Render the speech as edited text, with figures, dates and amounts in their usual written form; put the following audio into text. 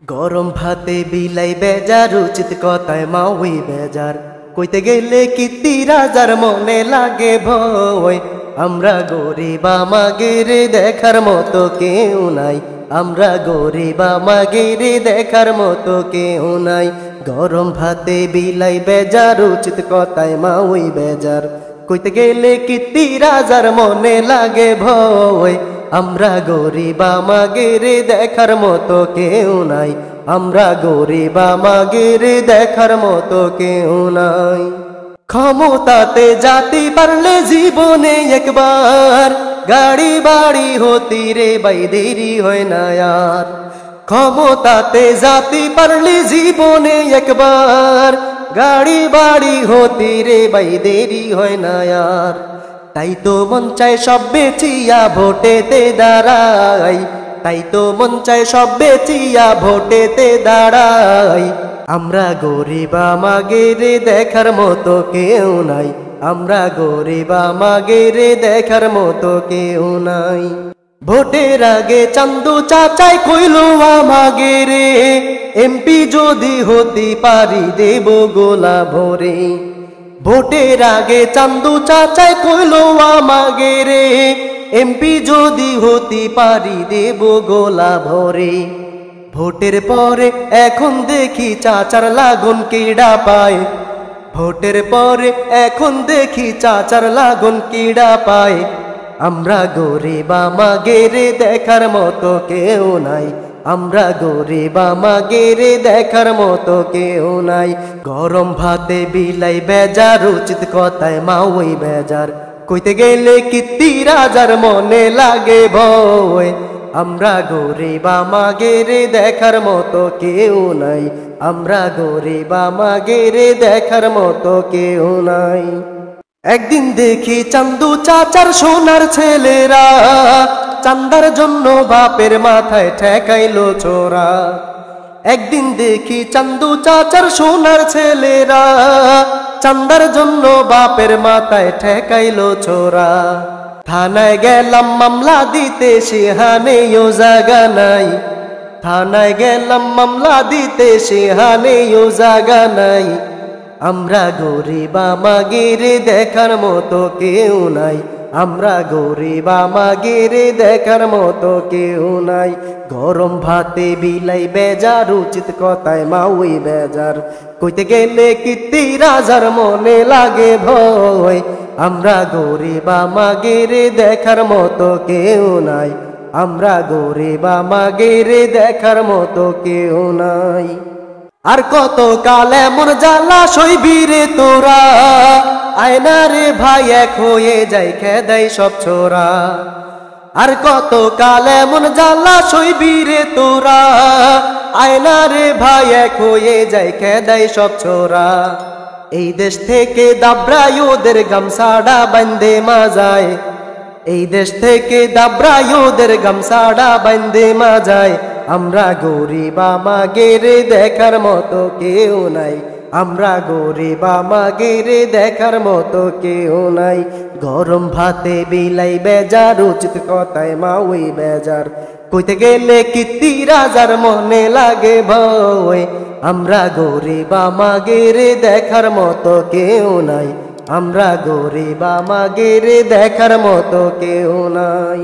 গরম ভাতে বিলাই বেজার উচিত কথায় মাউই বেজার কইতে গেলে কীর্তি রাজার মনে লাগে ভয় আমরা গরিব আমাগের দেখার মতো কেউ নাই আমরা গরিব আমাগের দেখার মতো কেউ নাই গরম ভাতে বিলাই বেজার উচিত কথায় মাউই বেজার কইতে গেলে কীর্তি রাজার মনে লাগে ভয় আমরা গরিব আমাগের দেখার মতো কেউ নাই আমরা গরিব আমাগের দেখার মতো কেউ নাই ক্ষমতাতে জাতি পারলে জীবনে একবার গাড়ি বাড়ি হতি রে ভাই দেরি হয় না আর ক্ষমতাতে জাতি পারলে জীবনে একবার গাড়ি বাড়ি হতি রে ভাই দেরি হয় না আর তাই তো মন চায় সব বেচিয়া ভোটেতে দাঁড়াই তাই তো মন চায় সব বেচিয়া ভোটেতে দাঁড়াই আমরা গরিব আমাগের দেখার মতো কেউ নাই আমরা গরিব আমাগের দেখার মতো কেউ নাই ভোটের আগে চান্দু চাচাই কইলো আমাগের এমপি যদি হতে পারি দেব গোলা ভরে ভোটের আগে চান্দু চাচাই কইলো আমাগের এমপি যদি হতে পারি দেব গোলা ভরে ভোটের পরে এখন দেখি চাচার লাগুন কিডা পায় ভোটের পরে এখন দেখি চাচার লাগুন কিডা পায় আমরা গরিব আমাগের দেখার মতো কেউ নাই আমরা গরিব আমাগের দেখার মতো কেউ নাই গরম ভাতে বিলাই বেজার উচিত কথায় মাউই বেজার কইতে গেলে কীর্তি রাজার মনে লাগে ভয় আমরা গরিব আমাগের দেখার মতো কেউ নাই আমরা গরিব আমাগের দেখার মতো কেউ নাই একদিন দেখি চান্দু চাচার সোনার ছেলেরা চান্দার জন্য বাপের মাথায় ঠেকাইলো চোরা একদিন দেখি চান্দু চাচার সোনার ছেলেরা চান্দার জন্য বাপের মাথায় ঠেকাইলো চোরা থানায় গেলাম মামলা দিতে সেহানেও জায়গা নাই থানায় গেলাম মামলা দিতে সেহানেও জায়গা নাই আমরা গরিব আমাগের দেখার মতো কেউ নাই আমরা গরিব আমাগের দেখার মতো কেউ নাই গরম ভাতে বিলাই বেজার উচিত কথায় মাউই বেজার কইতে গেলে কীর্তি রাজার মনে লাগে ভয় আমরা গরিব আমাগের দেখার মতো কেউ নাই আমরা গরিব আমাগের দেখার মতো কেউ নাই আর কত কাল এমন জ্বালা সইবি রে তোরা আয়না রে ভাই এক হয়ে যাই খেদাই সব ছোরা আর কত কাল এমন জ্বালা সইবি রে তোরা আয়না রে ভাই এক হয়ে যাই খেদাই সব ছোরা এই দেশ থেকে দাবরাই ওদের গামছাড়া বান্ধে মাজায় এই দেশ থেকে দাবরাই ওদের গামছাড়া বান্ধে মাজায় আমরা গরিব আমাগের দেখার মতো কেউ নাই আমরা গরিব আমাগের দেখার মতো কেউ নাই গরম ভাতে বিলাই বেজার উচিত কথায় মাউই বেজার কইতে গেলে কীর্তি রাজার মনে লাগে ভয় আমরা গরিব আমাগের দেখার মতো কেউ নাই আমরা গরিব আমাগের দেখার মতো কেউ নাই।